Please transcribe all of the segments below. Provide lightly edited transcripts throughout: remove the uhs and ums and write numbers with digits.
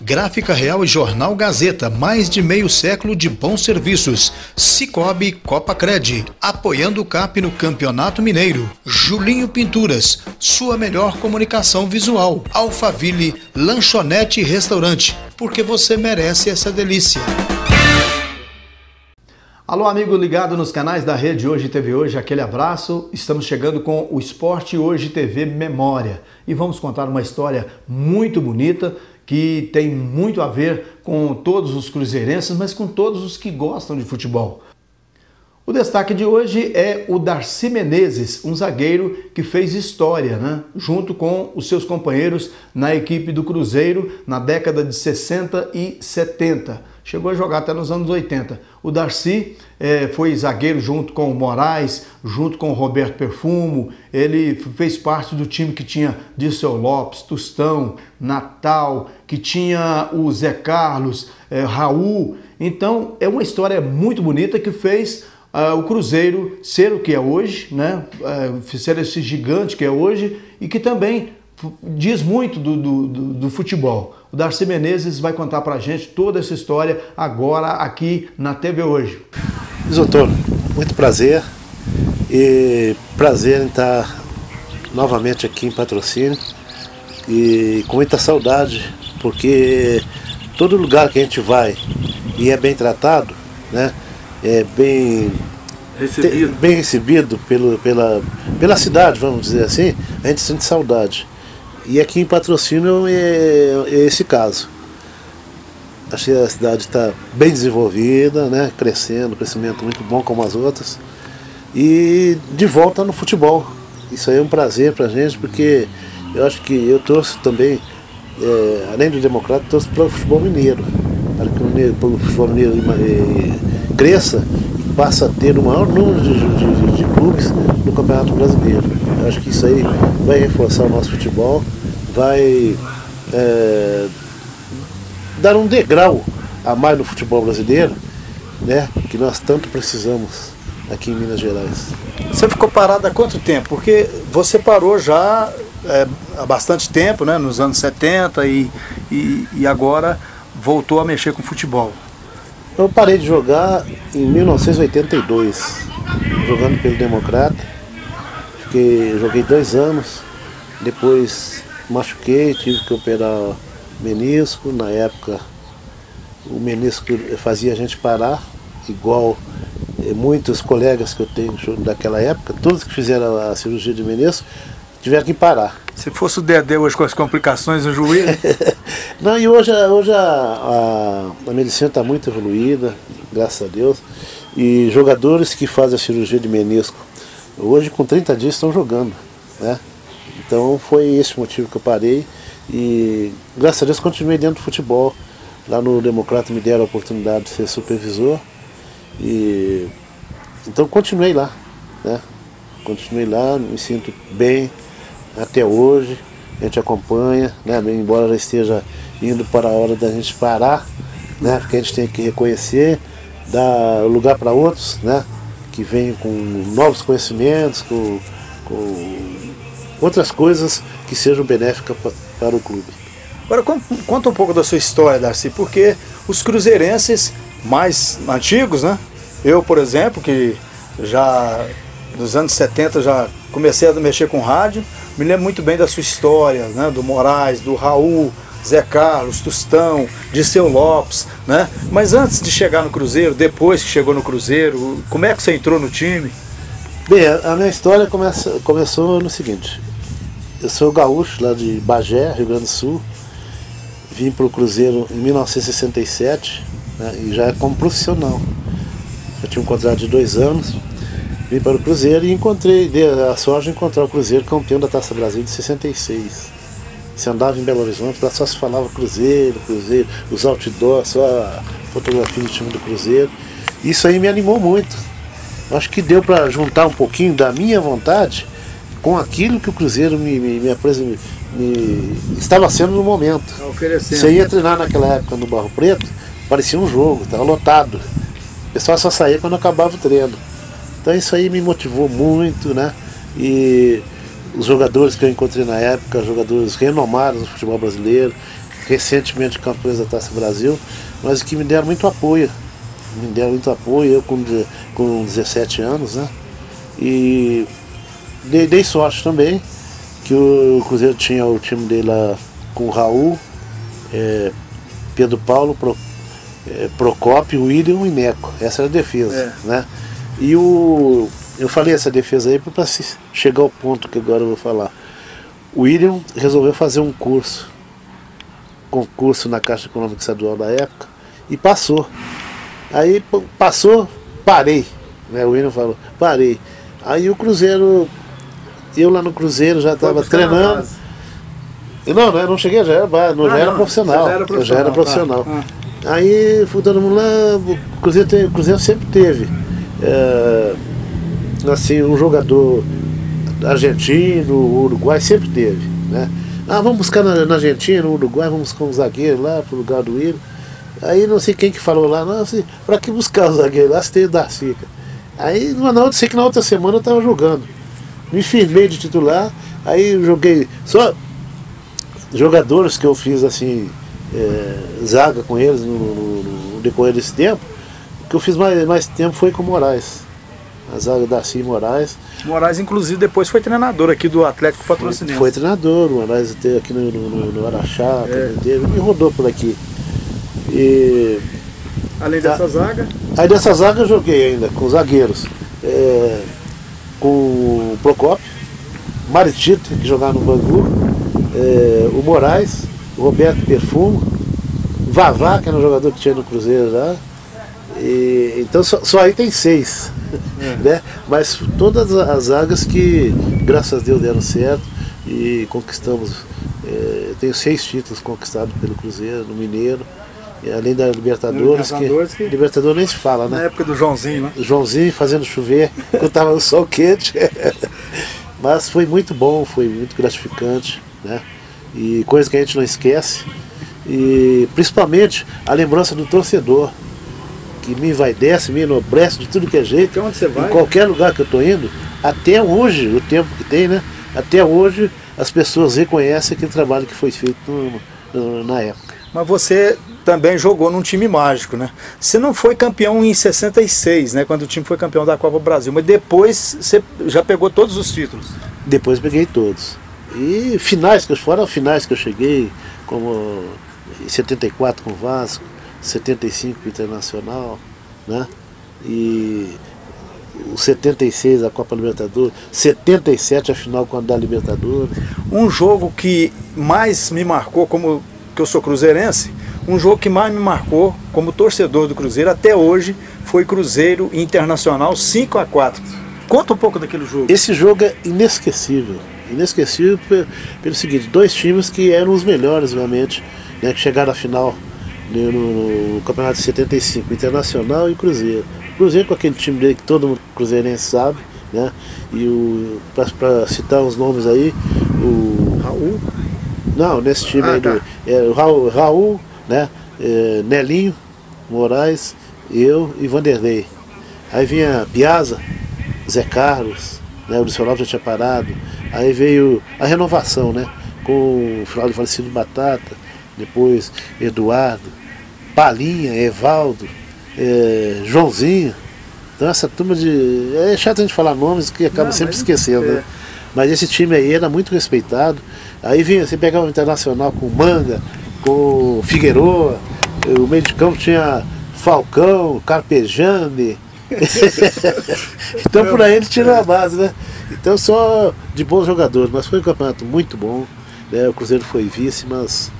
Gráfica Real e Jornal Gazeta, mais de meio século de bons serviços. Cicobi Copacred, apoiando o CAP no Campeonato Mineiro. Julinho Pinturas, sua melhor comunicação visual. Alphaville, lanchonete e restaurante, porque você merece essa delícia. Alô, amigo ligado nos canais da Rede Hoje TV Hoje, aquele abraço. Estamos chegando com o Esporte Hoje TV Memória e vamos contar uma história muito bonita que tem muito a ver com todos os cruzeirenses, mas com todos os que gostam de futebol. O destaque de hoje é o Darcy Menezes, um zagueiro que fez história, né? Junto com os seus companheiros na equipe do Cruzeiro na década de 60 e 70. Chegou a jogar até nos anos 80. O Darcy foi zagueiro junto com o Moraes, junto com o Roberto Perfumo. Ele fez parte do time que tinha Dirceu Lopes, Tostão, Natal, que tinha o Zé Carlos, Raul. Então é uma história muito bonita que fez o Cruzeiro ser o que é hoje, né? Ser esse gigante que é hoje e que também diz muito do futebol. O Darcy Menezes vai contar pra gente toda essa história agora aqui na TV Hoje. Doutor, muito prazer e prazer em estar novamente aqui em Patrocínio e com muita saudade, porque todo lugar que a gente vai e é bem tratado, né, é bem recebido pela cidade, vamos dizer assim, a gente sente saudade. E aqui em Patrocínio é esse caso. Achei que a cidade está bem desenvolvida, né? Crescendo, crescimento muito bom como as outras. E de volta no futebol. Isso aí é um prazer para a gente, porque eu acho que eu torço também, além do Democrata, torço para o futebol mineiro. Para que o futebol mineiro cresça e passe a ter o maior número de clubes no Campeonato Brasileiro. Eu acho que isso aí vai reforçar o nosso futebol, vai dar um degrau a mais no futebol brasileiro, né, que nós tanto precisamos aqui em Minas Gerais. Você ficou parado há quanto tempo? Porque você parou já há bastante tempo, né, nos anos 70 e agora voltou a mexer com futebol. Eu parei de jogar em 1982, jogando pelo Democrata. Joguei 2 anos, depois machuquei, tive que operar menisco. Na época o menisco fazia a gente parar, igual muitos colegas que eu tenho daquela época, todos que fizeram a cirurgia de menisco tiveram que parar. Se fosse o Dedé hoje com as complicações no joelho? Não, e hoje a medicina está muito evoluída, graças a Deus, e jogadores que fazem a cirurgia de menisco hoje com 30 dias estão jogando, né? Então foi esse o motivo que eu parei e graças a Deus continuei dentro do futebol. Lá no Democrata me deram a oportunidade de ser supervisor e então continuei lá, né? Continuei lá, me sinto bem até hoje, a gente acompanha, né? Embora já esteja indo para a hora da gente parar, né? Porque a gente tem que reconhecer, dar lugar para outros, né? Que venham com novos conhecimentos, com outras coisas que sejam benéficas para o clube. Agora conta um pouco da sua história, Darcy, porque os cruzeirenses mais antigos, né? Eu, por exemplo, que já nos anos 70 já comecei a mexer com rádio, me lembro muito bem da sua história, né? Do Moraes, do Raul, Zé Carlos, Tostão, Dirceu Lopes, né? Mas antes de chegar no Cruzeiro, depois que chegou no Cruzeiro, como é que você entrou no time? Bem, a minha história começou no seguinte: eu sou gaúcho lá de Bagé, Rio Grande do Sul, vim para o Cruzeiro em 1967, né, e já como profissional. Eu tinha um contrato de 2 anos, vim para o Cruzeiro e dei a sorte de encontrar o Cruzeiro campeão da Taça Brasil de 66. Você andava em Belo Horizonte, lá só se falava Cruzeiro, os outdoors, só a fotografia do time do Cruzeiro. Isso aí me animou muito. Acho que deu para juntar um pouquinho da minha vontade com aquilo que o Cruzeiro estava sendo no momento. Você ia treinar naquela época no Barro Preto, parecia um jogo, estava lotado. O pessoal só saía quando acabava o treino. Então isso aí me motivou muito, né? E os jogadores que eu encontrei na época, jogadores renomados no futebol brasileiro, recentemente campeões da Taça Brasil, mas que me deram muito apoio. Eu com 17 anos, né? E dei sorte também, que o Cruzeiro tinha o time dele lá com o Raul, Pedro Paulo, Procópio, William e Neco. Essa era a defesa, né? E eu falei essa defesa aí para chegar ao ponto que agora eu vou falar. O William resolveu fazer um concurso na Caixa Econômica Estadual da época e passou. Aí passou, parei, né? O William falou, parei. Aí o Cruzeiro, eu lá no Cruzeiro já estava treinando. Eu não cheguei, já era profissional. Eu já era profissional. Aí fui todo mundo lá, o Cruzeiro sempre teve assim, um jogador argentino, Uruguai, sempre teve, né? Vamos buscar na Argentina, no Uruguai, vamos buscar um zagueiro lá pro lugar do William. Aí não sei quem que falou lá, pra que buscar o zagueiro lá se tem o Darcica? Aí sei que na outra semana eu estava jogando. Me firmei de titular, aí joguei só jogadores que eu fiz assim, zaga com eles no decorrer desse tempo. O que eu fiz mais tempo foi com o Moraes. A zaga Darcy Moraes. Moraes, inclusive, depois foi treinador aqui do Atlético Patrocinense. Foi treinador, o Moraes teve aqui no Araxá, me rodou por aqui. E além dessa zaga? Aí dessa zaga eu joguei ainda com zagueiros, com o Procópio, Maritita, que jogava no Bangu, o Moraes, o Roberto Perfumo, Vavá, que era um jogador que tinha no Cruzeiro lá. Então só aí tem 6, né? Mas todas as zagas que, graças a Deus, deram certo e conquistamos. Tenho 6 títulos conquistados pelo Cruzeiro, no Mineiro. Além da Libertadores, Libertadores nem se fala, né? Na época do Joãozinho, né? Joãozinho fazendo chover, quando estava o sol quente. Mas foi muito bom, foi muito gratificante, né? E coisa que a gente não esquece. E principalmente a lembrança do torcedor, que me envaidece, me enobrece de tudo que é jeito. Então, onde você vai? Em qualquer lugar que eu estou indo, até hoje, o tempo que tem, né? Até hoje as pessoas reconhecem aquele trabalho que foi feito na época. Mas você também jogou num time mágico, né? Você não foi campeão em 66, né? Quando o time foi campeão da Copa Brasil, mas depois você já pegou todos os títulos. Depois peguei todos. E fora finais que eu cheguei, como em 74 com o Vasco, 75 com o Internacional, né? E o 76 a Copa Libertadores, 77 a final com a da Libertadores. Um jogo que mais me marcou, como que eu sou cruzeirense, um jogo que mais me marcou como torcedor do Cruzeiro até hoje foi Cruzeiro Internacional 5-4. Conta um pouco daquele jogo. Esse jogo é inesquecível. Inesquecível pelo seguinte, 2 times que eram os melhores realmente, né, que chegaram à final no campeonato de 75, Internacional e Cruzeiro. Cruzeiro com aquele time dele que todo mundo cruzeirense sabe, né? E para citar uns nomes aí, o Raul? Não, nesse time aí, tá. O Raul, né? Nelinho, Moraes, eu e Vanderlei. Aí vinha Piazza, Zé Carlos, né? O Luciano Lopes já tinha parado. Aí veio a renovação, né? Com o final de falecido Batata, depois Eduardo, Palinha, Evaldo, Joãozinho. Então essa turma de... É chato a gente falar nomes que acaba sempre esquecendo, né? Mas esse time aí era muito respeitado. Aí vinha, você pegava o Internacional com Manga, com Figueroa, o meio de campo tinha Falcão, Carpejane. Então por aí ele tirou a base, né? Então só de bons jogadores, mas foi um campeonato muito bom, né? O Cruzeiro foi vice, mas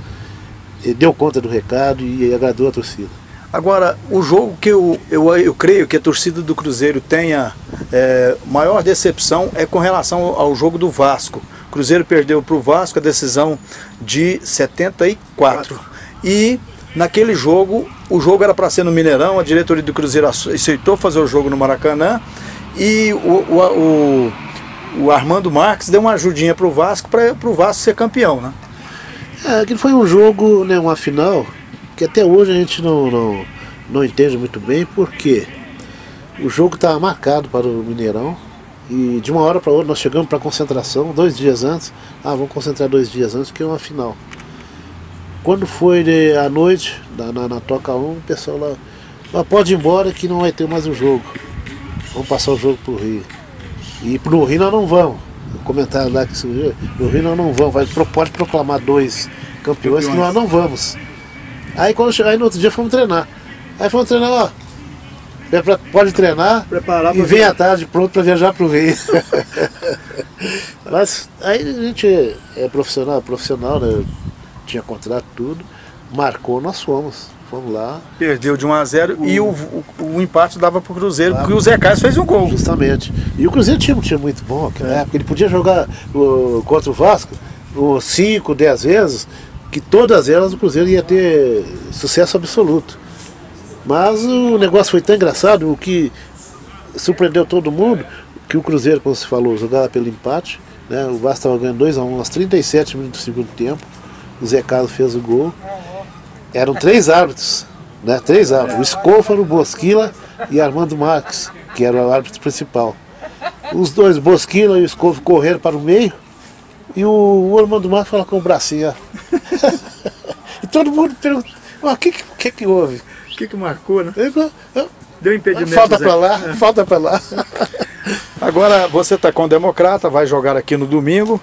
deu conta do recado e agradou a torcida. Agora, o jogo que eu creio que a torcida do Cruzeiro tenha maior decepção é com relação ao jogo do Vasco. O Cruzeiro perdeu para o Vasco a decisão de 74. E naquele jogo, o jogo era para ser no Mineirão, a diretoria do Cruzeiro aceitou fazer o jogo no Maracanã e o Armando Marques deu uma ajudinha para o Vasco ser campeão, né? Aquilo foi um jogo, né, uma final, que até hoje a gente não entende muito bem, porque o jogo estava marcado para o Mineirão e de uma hora para outra nós chegamos para a concentração 2 dias antes. Vamos concentrar 2 dias antes, que é uma final. Quando foi à noite, na Toca 1, o pessoal lá, pode ir embora que não vai ter mais o jogo. Vamos passar o jogo pro Rio. E pro Rio nós não vamos. O comentário lá que surgiu, no Rio nós não vamos. Pode proclamar 2 campeões que nós não vamos. Aí no outro dia fomos treinar. Aí fomos treinar, ó. Pode treinar e vem à tarde pronto para viajar pro Rio. Mas aí a gente é profissional, né? Tinha contrato tudo, marcou, nós fomos lá. Perdeu de 1 a 0 e o empate dava pro Cruzeiro, porque o Zé Carlos fez um gol. Justamente. E o Cruzeiro tinha um time muito bom naquela época, ele podia jogar contra o Vasco 5, 10 vezes, que todas elas o Cruzeiro ia ter sucesso absoluto. Mas o negócio foi tão engraçado, o que surpreendeu todo mundo, que o Cruzeiro, como você falou, jogava pelo empate, né? O Vasco estava ganhando 2 a 1 aos 37 minutos do segundo tempo, o Zé Carlos fez o gol. Eram 3 árbitros, né? 3 árbitros, o Scófaro, o Bosquila e Armando Marques, que era o árbitro principal. Os dois, Bosquila e o Scófaro, correram para o meio, e o Armando Marques falou com o bracinho, ó. E todo mundo perguntou, o que houve? O que marcou, né? Deu impedimento. Falta para lá, falta para lá. Agora você está com o Democrata, vai jogar aqui no domingo.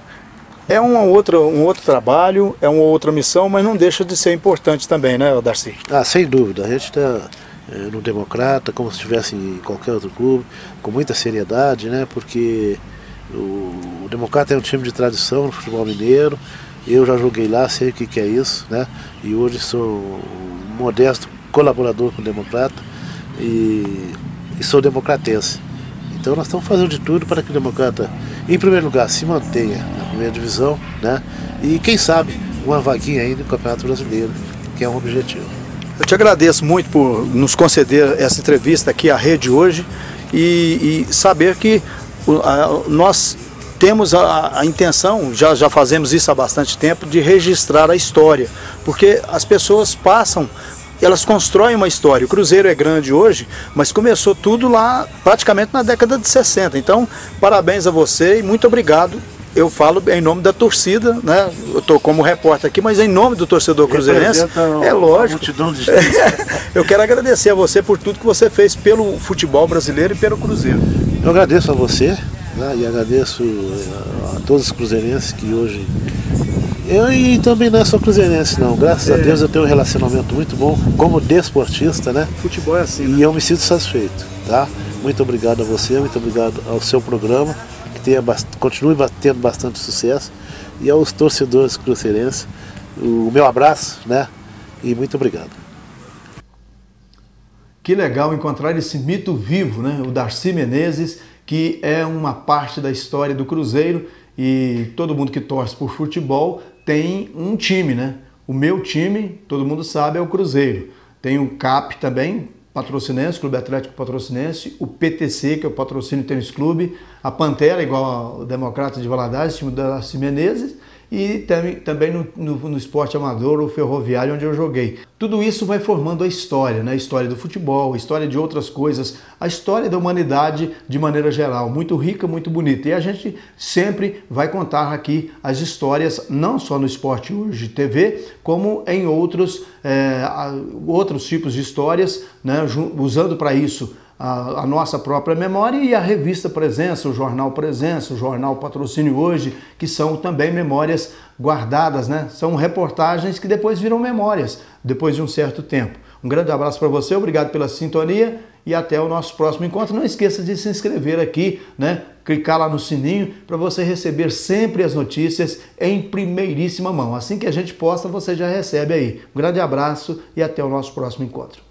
É um outro trabalho, é uma outra missão, mas não deixa de ser importante também, né, Darcy? Sem dúvida. A gente está no Democrata, como se estivesse em qualquer outro clube, com muita seriedade, né? Porque o Democrata é um time de tradição no futebol mineiro. Eu já joguei lá, sei o que é isso, né? E hoje sou um modesto colaborador com o Democrata e sou democratense. Então nós estamos fazendo de tudo para que o Democrata, em primeiro lugar, se mantenha na primeira divisão, né? E quem sabe uma vaguinha aí no Campeonato Brasileiro, que é um objetivo. Eu te agradeço muito por nos conceder essa entrevista aqui à Rede Hoje e saber que nós temos a intenção, já fazemos isso há bastante tempo, de registrar a história, porque as pessoas passam, elas constroem uma história. O Cruzeiro é grande hoje, mas começou tudo lá praticamente na década de 60. Então, parabéns a você e muito obrigado. Eu falo em nome da torcida, né? Eu estou como repórter aqui, mas em nome do torcedor cruzeirense, é lógico. Eu quero agradecer a você por tudo que você fez pelo futebol brasileiro e pelo Cruzeiro. Eu agradeço a você, né? E agradeço a todos os cruzeirenses que hoje... E também não é só cruzeirense não, graças a Deus eu tenho um relacionamento muito bom como desportista, né? Futebol é assim, né? E eu me sinto satisfeito, tá? Muito obrigado a você, muito obrigado ao seu programa, que continue tendo bastante sucesso, e aos torcedores cruzeirenses, o meu abraço, né? E muito obrigado. Que legal encontrar esse mito vivo, né? O Darcy Menezes, que é uma parte da história do Cruzeiro, e todo mundo que torce por futebol tem um time, né? O meu time, todo mundo sabe, é o Cruzeiro. Tem o CAP também, Patrocinense, Clube Atlético Patrocinense, o PTC, que é o Patrocínio Tênis Clube, a Pantera, igual ao Democrata de Valadares, time da Darcy Menezes, e também no esporte amador, o Ferroviário, onde eu joguei. Tudo isso vai formando a história, né? A história do futebol, a história de outras coisas, a história da humanidade de maneira geral, muito rica, muito bonita. E a gente sempre vai contar aqui as histórias, não só no Esporte Hoje TV, como em outros tipos de histórias, né? Usando para isso a nossa própria memória e a revista Presença, o jornal Presença, o jornal Patrocínio Hoje, que são também memórias guardadas, né? São reportagens que depois viram memórias, depois de um certo tempo. Um grande abraço para você, obrigado pela sintonia e até o nosso próximo encontro. Não esqueça de se inscrever aqui, né? Clicar lá no sininho para você receber sempre as notícias em primeiríssima mão. Assim que a gente posta, você já recebe aí. Um grande abraço e até o nosso próximo encontro.